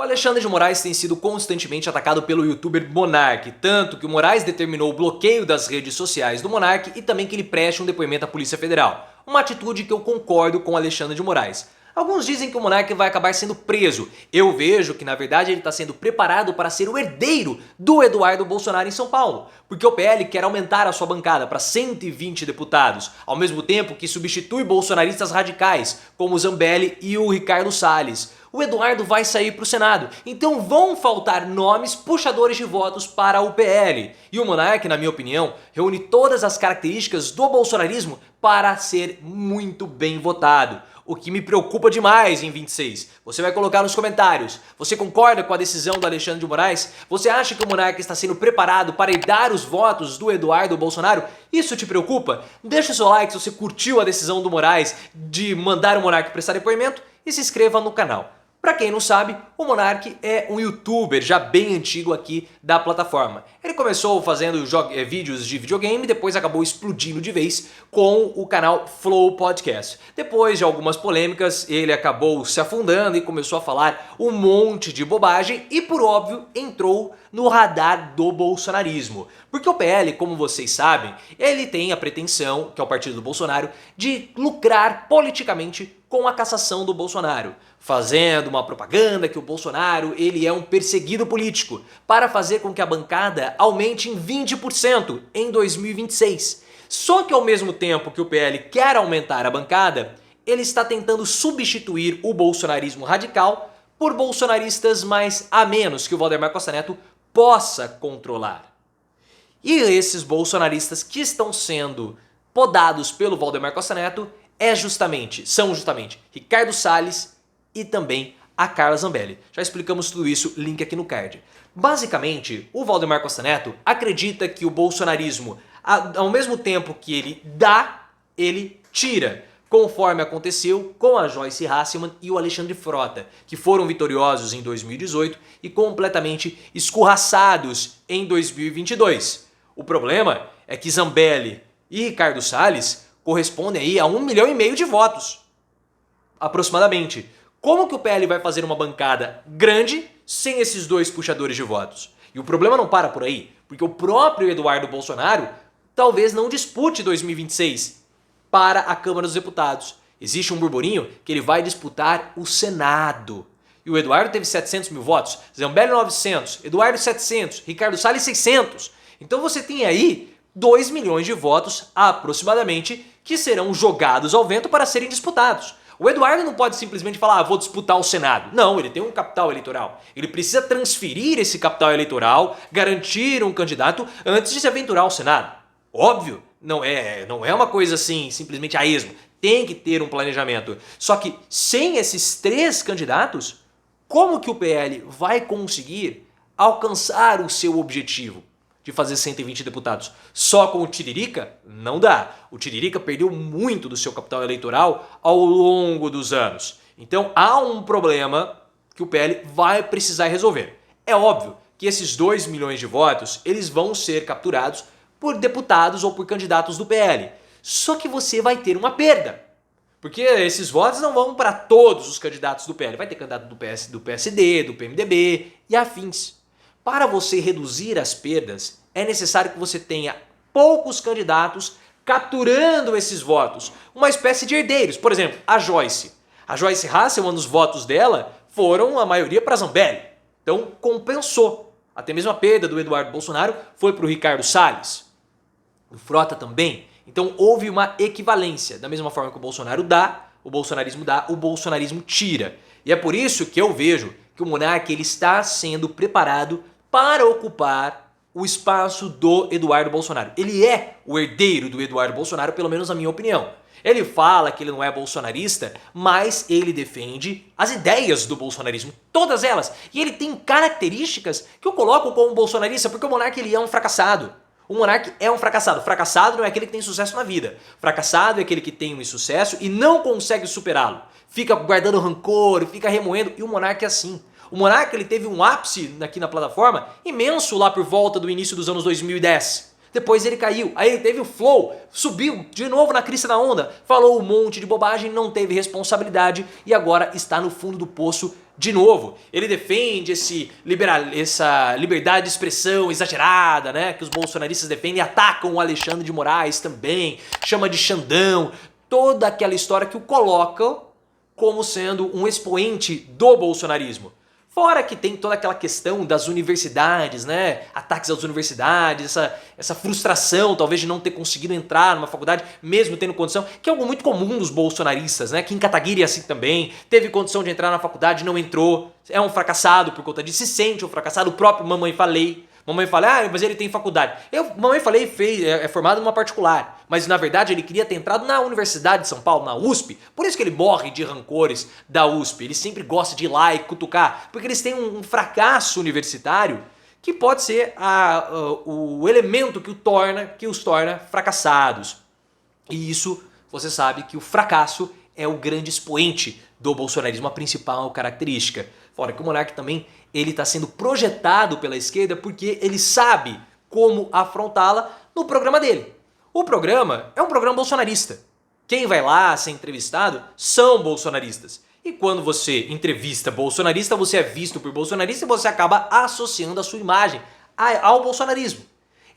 Alexandre de Moraes tem sido constantemente atacado pelo youtuber Monark, tanto que o Moraes determinou o bloqueio das redes sociais do Monark e também que ele preste um depoimento à Polícia Federal. Uma atitude que eu concordo com Alexandre de Moraes. Alguns dizem que o Monark vai acabar sendo preso. Eu vejo que na verdade ele está sendo preparado para ser o herdeiro do Eduardo Bolsonaro em São Paulo, porque o PL quer aumentar a sua bancada para 120 deputados, ao mesmo tempo que substitui bolsonaristas radicais, como o Zambelli e o Ricardo Salles. O Eduardo vai sair para o Senado, então vão faltar nomes puxadores de votos para o PL. E o Monark, na minha opinião, reúne todas as características do bolsonarismo para ser muito bem votado. O que me preocupa demais em 26. Você vai colocar nos comentários. Você concorda com a decisão do Alexandre de Moraes? Você acha que o Monark está sendo preparado para herdar os votos do Eduardo Bolsonaro? Isso te preocupa? Deixa o seu like se você curtiu a decisão do Moraes de mandar o Monark prestar depoimento e se inscreva no canal. Pra quem não sabe, o Monark é um youtuber já bem antigo aqui da plataforma. Ele começou fazendo vídeos de videogame, depois acabou explodindo de vez com o canal Flow Podcast. Depois de algumas polêmicas, ele acabou se afundando e começou a falar um monte de bobagem e, por óbvio, entrou no radar do bolsonarismo. Porque o PL, como vocês sabem, ele tem a pretensão, que é o partido do Bolsonaro, de lucrar politicamente com a cassação do Bolsonaro, fazendo uma propaganda que o Bolsonaro ele é um perseguido político, para fazer com que a bancada aumente em 20% em 2026. Só que ao mesmo tempo que o PL quer aumentar a bancada, ele está tentando substituir o bolsonarismo radical por bolsonaristas mais a menos que o Valdemar Costa Neto possa controlar. E esses bolsonaristas que estão sendo podados pelo Valdemar Costa Neto são justamente Ricardo Salles e também a Carla Zambelli. Já explicamos tudo isso, link aqui no card. Basicamente, o Valdemar Costa Neto acredita que o bolsonarismo, ao mesmo tempo que ele dá, ele tira, conforme aconteceu com a Joyce Hasselmann e o Alexandre Frota, que foram vitoriosos em 2018 e completamente escorraçados em 2022. O problema é que Zambelli e Ricardo Salles correspondem aí a 1,5 milhão de votos, aproximadamente. Como que o PL vai fazer uma bancada grande sem esses dois puxadores de votos? E o problema não para por aí, porque o próprio Eduardo Bolsonaro talvez não dispute 2026 para a Câmara dos Deputados. Existe um burburinho que ele vai disputar o Senado. E o Eduardo teve 700 mil votos, Zambelli 900, Eduardo 700, Ricardo Salles 600. Então você tem aí 2 milhões de votos aproximadamente que serão jogados ao vento para serem disputados. O Eduardo não pode simplesmente falar, vou disputar o Senado. Não, ele tem um capital eleitoral. Ele precisa transferir esse capital eleitoral, garantir um candidato antes de se aventurar ao Senado. Óbvio, não é uma coisa assim, simplesmente a esmo. Tem que ter um planejamento. Só que sem esses 3 candidatos, como que o PL vai conseguir alcançar o seu objetivo de fazer 120 deputados? Só com o Tiririca? Não dá. O Tiririca perdeu muito do seu capital eleitoral ao longo dos anos. Então há um problema que o PL vai precisar resolver. É óbvio que esses 2 milhões de votos eles vão ser capturados por deputados ou por candidatos do PL. Só que você vai ter uma perda. Porque esses votos não vão para todos os candidatos do PL. Vai ter candidato do PSD, do PMDB e afins. Para você reduzir as perdas, é necessário que você tenha poucos candidatos capturando esses votos. Uma espécie de herdeiros. Por exemplo, a Joyce. A Joyce Hasselmann, os votos dela foram a maioria para Zambelli. Então compensou. Até mesmo a perda do Eduardo Bolsonaro foi para o Ricardo Salles. O Frota também. Então houve uma equivalência. Da mesma forma que o Bolsonaro dá, o bolsonarismo tira. E é por isso que eu vejo que o Monark ele está sendo preparado para ocupar o espaço do Eduardo Bolsonaro. Ele é o herdeiro do Eduardo Bolsonaro, pelo menos na minha opinião. Ele fala que ele não é bolsonarista, mas ele defende as ideias do bolsonarismo, todas elas. E ele tem características que eu coloco como bolsonarista, porque o Monark ele é um fracassado. O Monark é um fracassado. Fracassado não é aquele que tem sucesso na vida. Fracassado é aquele que tem um insucesso e não consegue superá-lo. Fica guardando rancor, fica remoendo, e o Monark é assim. O Monark ele teve um ápice aqui na plataforma imenso lá por volta do início dos anos 2010. Depois ele caiu, aí ele teve o flow, subiu de novo na crista da onda, falou um monte de bobagem, não teve responsabilidade e agora está no fundo do poço De novo, ele defende essa liberdade de expressão exagerada, né, que os bolsonaristas defendem, e atacam o Alexandre de Moraes também, chama de Xandão, toda aquela história que o coloca como sendo um expoente do bolsonarismo. Fora que tem toda aquela questão das universidades, né? Ataques às universidades, essa frustração talvez de não ter conseguido entrar numa faculdade, mesmo tendo condição, que é algo muito comum dos bolsonaristas, né? Kim Kataguiri é assim também, teve condição de entrar na faculdade, não entrou, é um fracassado por conta disso, se sente um fracassado, o próprio Mamãe Falei. Mamãe fala, mas ele tem faculdade. Mamãe Falei é formado numa particular, mas na verdade ele queria ter entrado na Universidade de São Paulo, na USP. Por isso que ele morre de rancores da USP. Ele sempre gosta de ir lá e cutucar, porque eles têm um fracasso universitário que pode ser o elemento que os torna fracassados. E isso, você sabe que o fracasso é o grande expoente do bolsonarismo, a principal característica. Fora que o Monark também ele está sendo projetado pela esquerda porque ele sabe como afrontá-la no programa dele. O programa é um programa bolsonarista. Quem vai lá ser entrevistado são bolsonaristas. E quando você entrevista bolsonarista, você é visto por bolsonarista e você acaba associando a sua imagem ao bolsonarismo.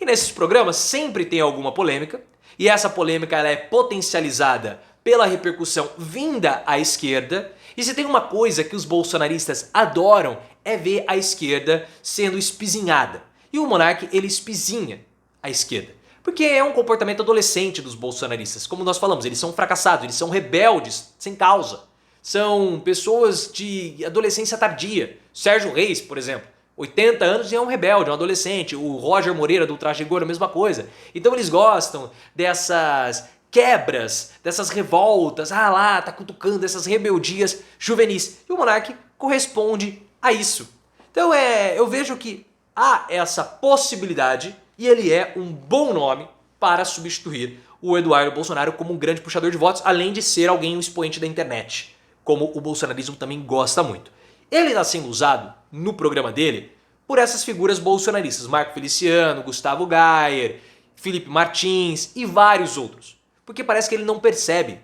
E nesses programas sempre tem alguma polêmica, e essa polêmica ela é potencializada pela repercussão vinda à esquerda. E se tem uma coisa que os bolsonaristas adoram é ver a esquerda sendo espizinhada. E o Monark, ele espizinha a esquerda. Porque é um comportamento adolescente dos bolsonaristas. Como nós falamos, eles são fracassados, eles são rebeldes sem causa. São pessoas de adolescência tardia. Sérgio Reis, por exemplo, 80 anos e é um rebelde, um adolescente. O Roger Moreira do Traje Rigor, a mesma coisa. Então eles gostam dessas quebras, dessas revoltas, tá cutucando essas rebeldias juvenis. E o Monark corresponde a isso. Então eu vejo que há essa possibilidade e ele é um bom nome para substituir o Eduardo Bolsonaro como um grande puxador de votos, além de ser alguém um expoente da internet, como o bolsonarismo também gosta muito. Ele está sendo usado no programa dele por essas figuras bolsonaristas, Marco Feliciano, Gustavo Gayer, Felipe Martins e vários outros. Porque parece que ele não percebe.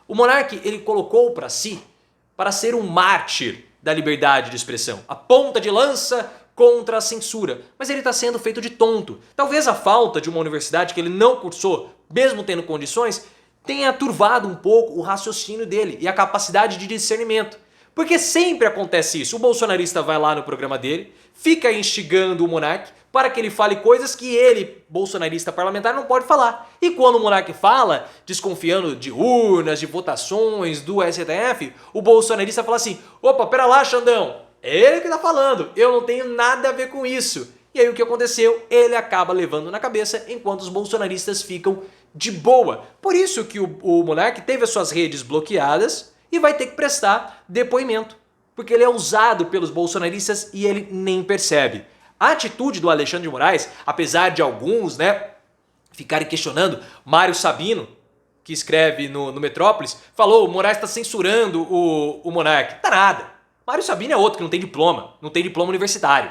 O Monark ele colocou para si para ser um mártir da liberdade de expressão, a ponta de lança contra a censura, mas ele está sendo feito de tonto. Talvez a falta de uma universidade que ele não cursou, mesmo tendo condições, tenha turvado um pouco o raciocínio dele e a capacidade de discernimento. Porque sempre acontece isso, o bolsonarista vai lá no programa dele, fica instigando o Monark para que ele fale coisas que ele, bolsonarista parlamentar, não pode falar. E quando o Monark fala, desconfiando de urnas, de votações, do STF, o bolsonarista fala assim, opa, pera lá, Xandão, é ele que tá falando, eu não tenho nada a ver com isso. E aí o que aconteceu? Ele acaba levando na cabeça, enquanto os bolsonaristas ficam de boa. Por isso que o Monark teve as suas redes bloqueadas e vai ter que prestar depoimento. Porque ele é usado pelos bolsonaristas e ele nem percebe. A atitude do Alexandre de Moraes, apesar de alguns, ficarem questionando, Mário Sabino, que escreve no Metrópolis, falou, o Moraes está censurando o Monark. Tá nada. Mário Sabino é outro que não tem diploma universitário.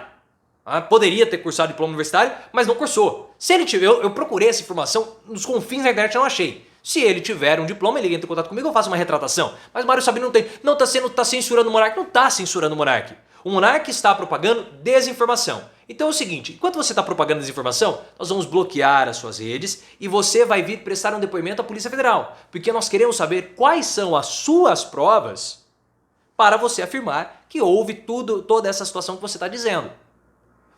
Poderia ter cursado diploma universitário, mas não cursou. Se ele tiver, eu procurei essa informação nos confins da internet e não achei. Se ele tiver um diploma, ele entra em contato comigo, eu faço uma retratação. Mas Mário Sabino não tem. Não tá censurando o Monark. Não tá censurando o Monark. O Monark está propagando desinformação. Então é o seguinte, enquanto você está propagando desinformação, nós vamos bloquear as suas redes e você vai vir prestar um depoimento à Polícia Federal. Porque nós queremos saber quais são as suas provas para você afirmar que houve toda essa situação que você está dizendo.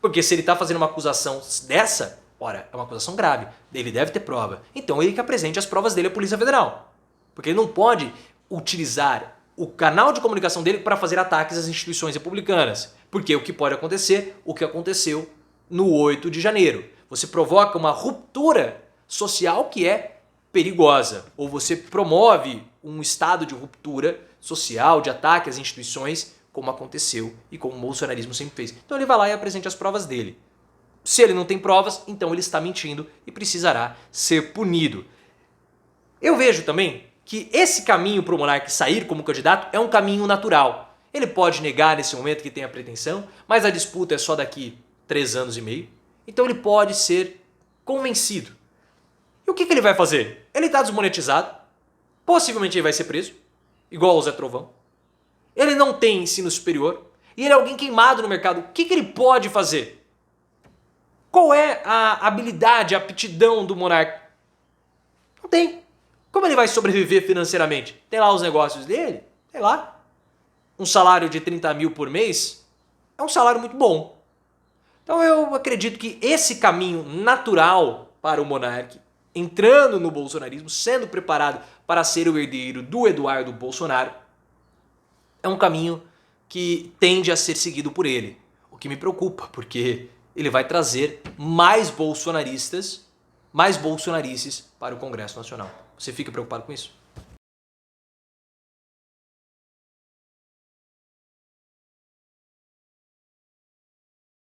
Porque se ele está fazendo uma acusação dessa, ora, é uma acusação grave, ele deve ter prova. Então ele que apresente as provas dele à Polícia Federal. Porque ele não pode utilizar o canal de comunicação dele para fazer ataques às instituições republicanas. Porque o que pode acontecer, o que aconteceu no 8 de janeiro. Você provoca uma ruptura social que é perigosa. Ou você promove um estado de ruptura social, de ataque às instituições, como aconteceu e como o bolsonarismo sempre fez. Então ele vai lá e apresenta as provas dele. Se ele não tem provas, então ele está mentindo e precisará ser punido. Eu vejo também que esse caminho para o Monark sair como candidato é um caminho natural. Ele pode negar nesse momento que tem a pretensão, mas a disputa é só daqui 3 anos e meio. Então ele pode ser convencido. E o que ele vai fazer? Ele está desmonetizado, possivelmente ele vai ser preso, igual o Zé Trovão. ele não tem ensino superior e ele é alguém queimado no mercado. O que ele pode fazer? Qual é a habilidade, a aptidão do monarca? Não tem. Como ele vai sobreviver financeiramente? Tem lá os negócios dele? Sei lá. Um salário de 30 mil por mês é um salário muito bom. Então eu acredito que esse caminho natural para o monarca, entrando no bolsonarismo, sendo preparado para ser o herdeiro do Eduardo Bolsonaro, é um caminho que tende a ser seguido por ele. O que me preocupa, porque ele vai trazer mais bolsonaristas, mais bolsonarices para o Congresso Nacional. Você fica preocupado com isso?